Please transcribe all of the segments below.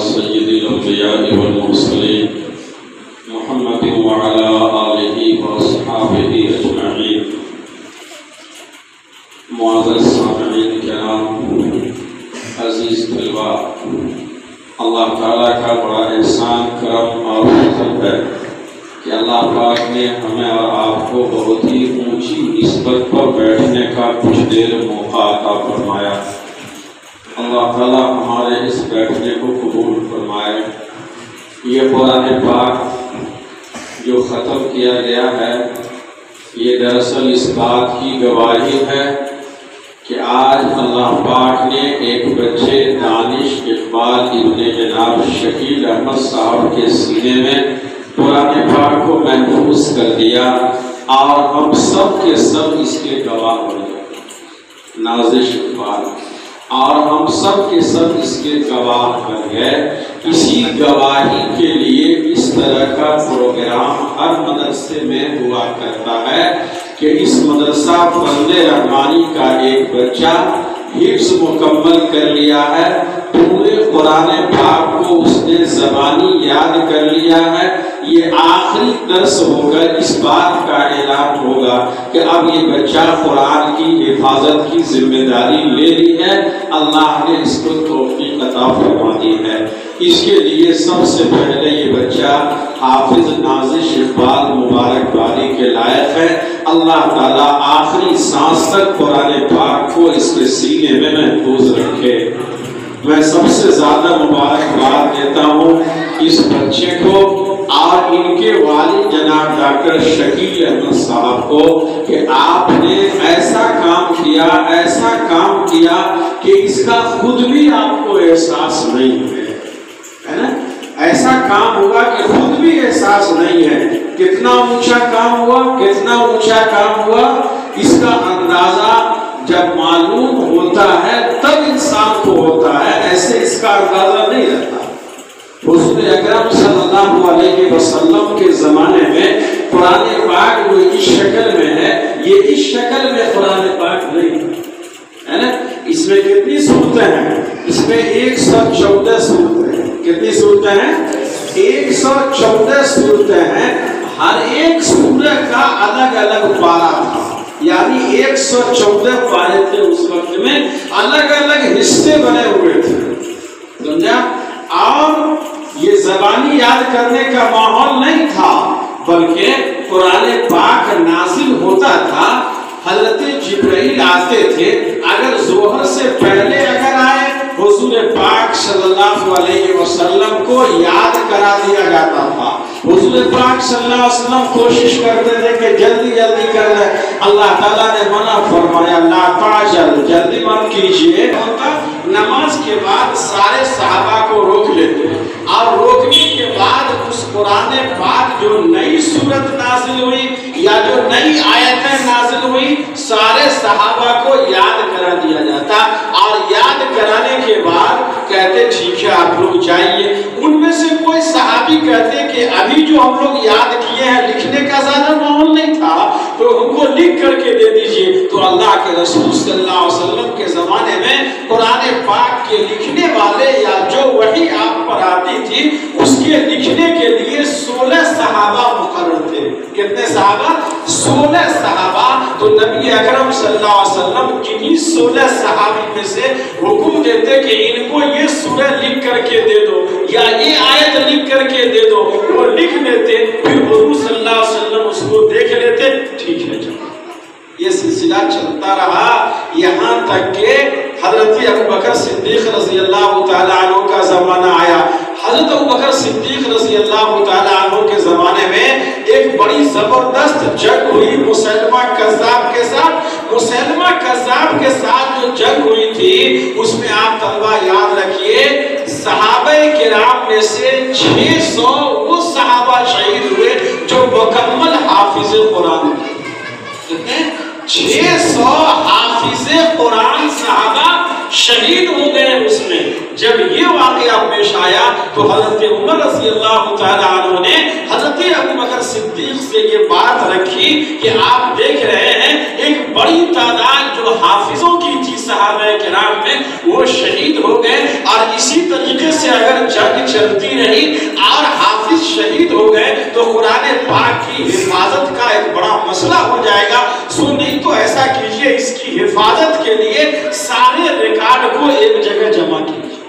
سيد الأنبياء والمرسلين محمد وعلى آله وأصحابه أجمعين. معزز سامعین کرام، عزیز طلباء، اللہ تعالیٰ کا بڑا احسان، کرم اور فضل ہے کہ اللہ پاک نے ہمیں اور آپ کو بہت ہی اونچی نسبت پر بیٹھنے کا کچھ دیر موقع عطا فرمایا. اللہ تعالیٰ ہمارے اس بیٹھنے کو قبول فرمائے. یہ قرآن پاک جو ختم کیا گیا ہے، یہ دراصل اس بات کی گواہی ہے کہ آج اللہ پاک نے ایک بچے دانش اقبال ابن جناب شکیل احمد صاحب کے سینے میں قرآن پاک کو محفوظ کر دیا، اور ہم سب کے سب اس کے گواہ ہو گئے. نازش اقبال، اور ہم سب کے سب اس کے گواہ بن گئے. اسی گواہی کے لیے اس طرح کا پروگرام ہر مدرسے میں ہوا کرتا ہے کہ اس مدرسہ فضل رحمانی کا ایک بچہ حفظ مکمل کر لیا ہے، پورے قرآن پاک کو اس نے زبانی یاد کر لیا ہے. یہ آخری درس ہوگا، اس بات کا اعلان ہوگا کہ اب یہ بچہ قرآن کی حفاظت کی ذمہ داری لے لی ہے. اللہ نے اس کو توفیق عطا فرما دی ہے. اس کے لیے سب سے پہلے یہ بچہ حافظ نازش اقبال مبارک باری کے لائق ہے. اللہ تعالیٰ آخری سانس تک قرآن پاک کو اس کے سینے میں محفوظ رکھے. میں سب سے زیادہ مبارکباد دیتا ہوں اس بچے کو اور ان کے والد جناب ڈاکٹر شکیل احمد صاحب کو کہ آپ نے ایسا کام کیا کہ اس کا خود بھی آپ کو احساس نہیں ہے نا. ایسا کام ہوا کہ خود بھی احساس نہیں ہے. کتنا اونچا کام ہوا. اس کا اندازہ جب معلوم ہوتا ہے تب انسان کو ہوتا ہے، ایسے اس کا اندازہ نہیں رہتا. حضور اکرم صلی اللہ علیہ وسلم کے زمانے میں قرآن پاک وہ اس شکل میں ہے، یہ اس شکل میں قرآن پاک نہیں ہے نا. اس میں کتنی صورتیں ہیں؟ اس میں 114 صورتیں ہیں. کتنی صورتیں ہیں؟ 114 صورتیں ہیں. ہر ایک سورہ کا الگ الگ پارہ تھا، یعنی 114 پارے تھے. اس وقت میں الگ الگ حصے بنے ہوئے تھے، سمجھا. اور یہ زبانی یاد کرنے کا ماحول نہیں تھا، بلکہ قرآن پاک نازل ہوتا تھا. حضرت جبرائیل آتے تھے، اگر ظہر سے پہلے اگر آئے حضور پاک صلی اللہ علیہ وسلم کو یاد کرا دیا جاتا تھا. حضور پاک صلی اللہ علیہ وسلم کوشش کرتے تھے کہ جلدی جلدی کر لیں. اللہ تعالیٰ نے منع فرمایا، لا تعجل، جلدی مت کیجیے. نماز کے بعد سارے صحابہ کو روک لیتے ہیں، اور روکنے کے بعد اس قرآن پاک جو نئی صورت نازل ہوئی یا جو نئی آیتیں نازل ہوئی سارے صحابہ کو یاد کرا دیا جاتا. اور یاد کرانے کے بعد کہتے ٹھیک ہے آپ لوگ جائیے. ان میں سے کوئی صحابی کہتے کہ ابھی جو ہم لوگ یاد کیے ہیں لکھنے کا زیادہ ماحول نہیں تھا تو ہم کو لکھ کر کے دے دیجئے. تو اللہ کے رسول صلی اللہ علیہ وسلم کے زمانے میں قرآن پاک کے لکھنے والے یا جو وحی آپ پر آتی تھی اس کے لکھنے کے لیے 16 صحابہ مقرر تھے. کتنے صحابہ؟ 16 صحابہ. تو نبی اکرم صلی اللہ علیہ وسلم کنہی 16 صحابی میں سے حکم دیتے کہ ان کو یہ سورہ لکھ کر کے دے دو یا یہ آیت لکھ کر کے دے دو. وہ لکھ لیتے، پھر حضور صلی اللہ علیہ وسلم اس کو دیکھ لیتے، ٹھیک ہے جب. یہ سلسلہ چلتا رہا یہاں تک کہ حضرت ابوبکر صدیق رضی اللہ تعالیٰ عنہ کا زمانہ آیا. حضرت ابوبکر صدیق رضی اللہ تعالیٰ عنہ کے زمانے میں ایک بڑی زبردست جنگ ہوئی مسیلمہ کذاب کے ساتھ. مسیلمہ کذاب کے ساتھ جو جنگ ہوئی تھی اس میں آپ طلبہ یاد رکھیے صحابہ کرام میں سے 600 وہ صحابہ شہید ہوئے جو مکمل حافظ قرآن تھے. کتنے؟ 600 حافظ قرآن صحابہ شہید ہو گئے. اس میں جب یہ واقعہ پیش آیا تو حضرت عمر رضی اللہ تعالیٰ عنہ نے حضرت ابوبکر صدیق سے یہ بات رکھی کہ آپ دیکھ رہے ہیں ایک بڑی تعداد جو حافظوں کی تھی صحابہ کرام میں وہ شہید ہو گئے، اور اسی طریقے سے اگر جنگ چلتی رہی اور حافظ شہید ہو گئے تو قرآن پاک کی حفاظت کا ایک بڑا مسئلہ ہو جائے گا. سو نہیں تو ایسا کیجئے اس کی حفاظت کے لیے سارے ریکارڈ کو ایک جگہ جمع کیجئے،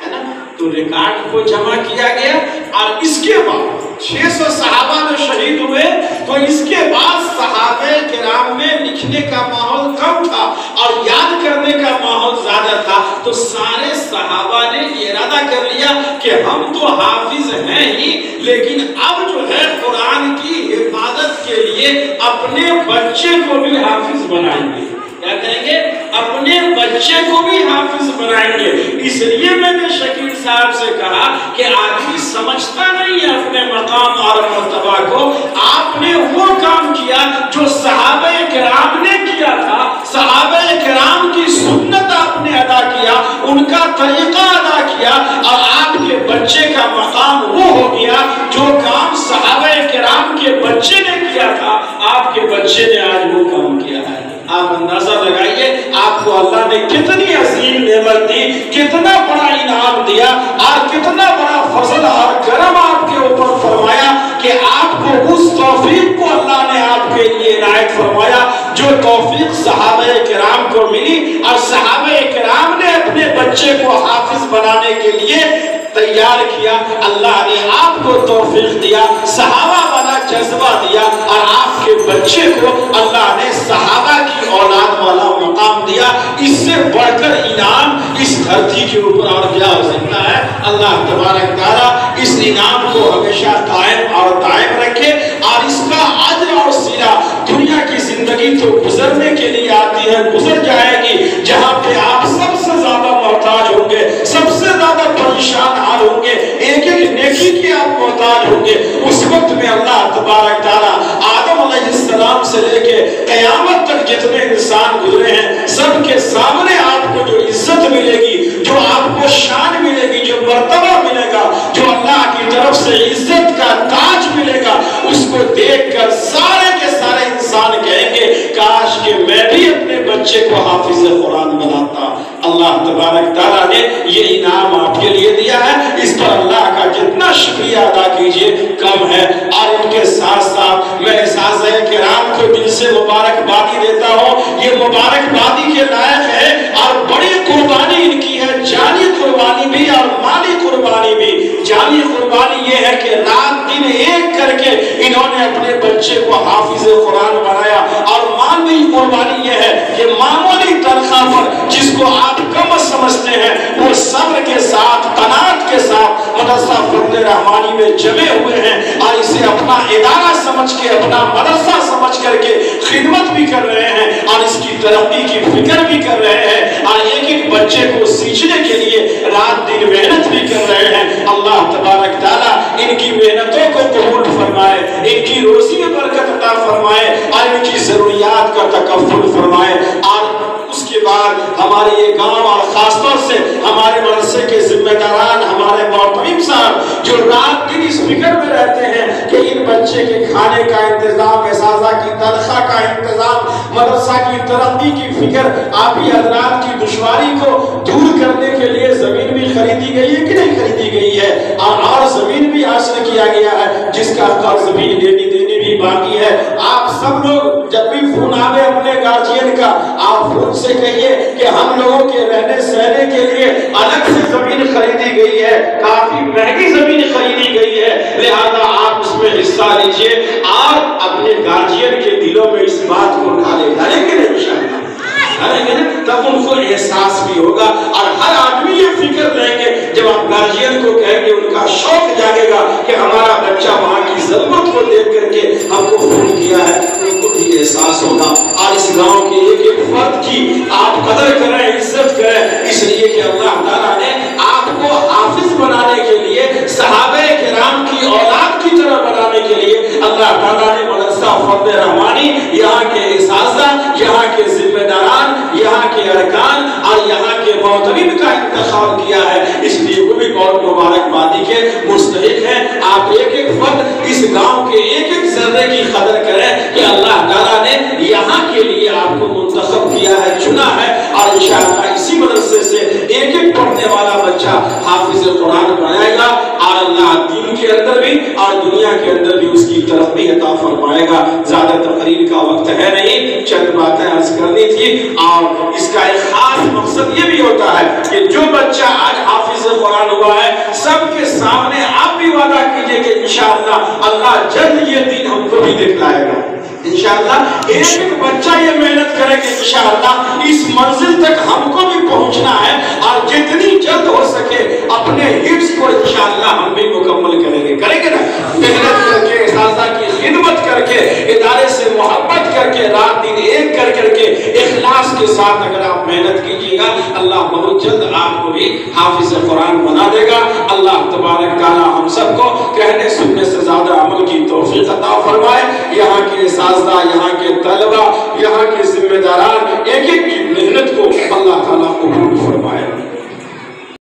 ہے نا. تو ریکارڈ کو جمع کیا گیا اور اس کے بعد 600 صحابہ جو شہید ہوئے تو اس کے بعد صحابہ کرام میں لکھنے کا ماحول کم تھا اور یاد کرنے کا ماحول زیادہ تھا. تو سارے صحابہ نے یہ ارادہ کر لیا کہ ہم تو حافظ ہیں ہی، لیکن اب جو ہے قرآن کی حفاظت کے لیے اپنے بچے کو بھی حافظ بنائیں گے. کیا کہیں گے؟ اپنے بچے کو بھی حافظ بنائیں گے. اس لیے میں نے شکیل صاحب سے کہا کہ آدمی سمجھتا نہیں ہے اپنے مقام اور مرتبہ کو. آپ نے وہ کام کیا جو صحابہ کرام نے کیا تھا، صحابہ کرام کی سنت آپ نے ادا کیا، ان کا طریقہ ادا کیا، اور آپ کے بچے کا مقام وہ ہو گیا جو کام صحابہ کرام کے بچے نے کیا تھا، آپ کے بچے نے آج وہ کام کیا ہے. آپ اندازہ لگائیے آپ کو اللہ نے کتنی عظیم نعمت دی، کتنا بڑا انعام دیا اور کتنا بڑا فضل اور کرم آپ کے اوپر فرمایا کہ آپ کو اس توفیق کو اللہ نے آپ کے لیے عنایت فرمایا جو توفیق صحابہ کرام کو ملی. اور صحابہ کرام نے اپنے بچے کو حافظ بنانے کے لیے تیار کیا. اللہ نے آپ کو توفیق دیا، صحابہ والا جذبہ دیا، اور آپ کے بچے کو اللہ نے صحابہ کی اولاد والا مقام دیا. اس سے بڑھ کر انعام اس دھرتی کے اوپر اور کیا ہو سکتا ہے؟ اللہ تبارک تعالیٰ اس انعام کو ہمیشہ قائم اور دائم رکھے اور اس کا اجر اور صلہ. دنیا کی زندگی تو گزرنے کے لیے آتی ہے، گزر جائے گی. جہاں پہ آپ سب سے زیادہ محتاج ہوں گے، سب سے زیادہ پریشان حال ہوں گے، ایک ایک نیکی کی آپ محتاج ہوں گے، اس وقت میں اللہ تبارک تعالیٰ آدم علیہ السلام سے لے کے قیامت تک جتنے انسان گزرے ہیں سب کے سامنے آپ کو جو عزت ملے گی، جو آپ کو شان ملے گی، جو مرتبہ ملے گا، جو اللہ کی طرف سے عزت کا تاج ملے گا، اس کو دیکھ کر سارے کے سارے انسان کہیں گے کاش کہ میں بھی اپنے بچے کو حافظ قرآن بناتا. اللہ تبارک تعالیٰ نے یہ انعام آپ کے لیے دیا ہے، اس پر اللہ کا جتنا شکریہ ادا کیجئے کم ہے. اور ان کے ساتھ ساتھ میں اساتذہ کرام کو دل سے مبارکبادی دیتا ہوں. یہ مبارکبادی کے لائق ہے اور بڑی قربانی ان کی ہے، جانی قربانی بھی اور مالی قربانی بھی. جانی قربانی یہ ہے کہ رات دن ایک کر کے انہوں نے اپنے بچے کو حافظ قرآن بنایا، اور مالی قربانی یہ ہے کہ معمولی تنخواہ پر جس کو آپ کم سمجھتے ہیں وہ صبر کے ساتھ، قناعت کے ساتھ مدرسہ فضل رحمانی میں جمع ہوئے ہیں اور اسے اپنا ادارہ سمجھ کے، اپنا مدرسہ سمجھ کر کے خدمت بھی کر رہے ہیں اور اس کی ترقی کی فکر بھی کر رہے ہیں اور ایک ایک بچے کو سیکھنے کے لیے رات دن محنت بھی کر رہے ہیں. اللہ تبارک تعالیٰ ان کی محنتوں کو قبول فرمائے، ان کی روزی میں برکت عطا فرمائے اور ان کی ضروریات کا تکفل فرمائے. اور اس کے بعد ہمارے یہ گاؤں اور خاص طور سے ہمارے مدرسے کے ذمہ داران، ہمارے محترم صاحب جو رات دن اس فکر میں رہتے ہیں کہ ان بچے کے کھانے کا انتظام، اساتذہ کی تنخواہ کا انتظام، مدرسہ کی ترقی کی فکر، آپ ہی حضرات کی دشواری کو دور کرنے کے لیے زمین بھی خریدی گئی ہے کہ نہیں خریدی گئی ہے، اور زمین بھی حاصل کیا گیا ہے جس کا قرض بھی دینی بھی باقی ہے. آپ سب لوگ جب بھی فون آوے اپنے گارجین کا، آپ فون سے کہیے کہ ہم لوگوں کے رہنے سہنے کے لیے الگ سے زمین خریدی گئی ہے، کافی مہنگی زمین خریدی گئی ہے، لہذا آپ اس میں حصہ لیجئے اور اپنے گارجین کے دلوں میں اس بات کو ڈالیں گے انشاءاللہ، تب ان کو احساس بھی ہوگا اور ہر آدمی یہ فکر لیں گے. جب آپ گارجین کو کہیں گے ان کا شوق جاگے گا کہ ہمارا بچہ وہاں کی ضرورت کو دیکھ کر کے ہم کو فون کیا ہے، ان کو بھی احساس ہوگا. اور اس گاؤں کے ایک ایک فرد کی آپ قدر کریں، عزت کریں، اس لیے کہ اللہ تعالیٰ نے آپ کو حافظ بنانے کے لیے، صحابہ کرام کی اولاد کی طرح بنانے کے لیے اللہ تعالیٰ نے مدرسہ فضل رحمانی، یہاں کے اساتذہ، یہاں کے ذمہ داران، یہاں کے ارکان اور یہاں کے محترم کا انتخاب کیا ہے. اس لیے وہ بھی بہت مبارکبادی کے مستحق ہیں۔ آپ ایک ایک فرد اس گاؤں کے ایک ایک ذرے کی قدر کریں کہ اللہ تعالیٰ نے یہاں کے لیے آپ کو منتخب کیا ہے، چنا ہے، اور انشاءاللہ اسی مدرسے سے ایک ایک پڑھنے والا بچہ حافظ قرآن بنائے گا، اور اللہ دین کے اندر بھی اور دنیا کے اندر بھی اس کی ترقی عطا فرمائے گا۔ زیادہ تقریر کا وقت ہے نہیں، چند باتیں عرض کرنی تھی، اور اس کا ایک خاص مقصد یہ بھی ہوتا ہے کہ جو بچہ آج حافظ قرآن ہوا ہے، سب کے سامنے آپ بھی وعدہ کیجئے کہ انشاءاللہ اللہ جلد یہ دین ہم کو بھی دکھلائے گا۔ انشاءاللہ ایک ایک بچہ یہ محنت کرے کہ انشاءاللہ اس منزل تک ہم کو بھی پہنچنا ہے، اور جتنی جلد ہو سکے اپنے حفظ کو انشاءاللہ ہم بھی مکمل کریں گے نا، محنت کر کے، اساتذہ کی خدمت کر کے، ادارے سے محبت کر کے، رات دن ایک کر کے اخلاص کے ساتھ اگر آپ محنت کیجیے گا، اللہ بہت جلد آپ کو بھی حافظ قرآن بنا دے گا۔ اللہ تبارک تعالی ہم سب کو کہنے سننے سے زیادہ عمل کی توفیق عطا فرمائے۔ یہاں کے اساتذہ، یہاں کے طلبہ، یہاں کے ذمہ داران ایک ایک کی محنت کو اللہ تعالیٰ قبول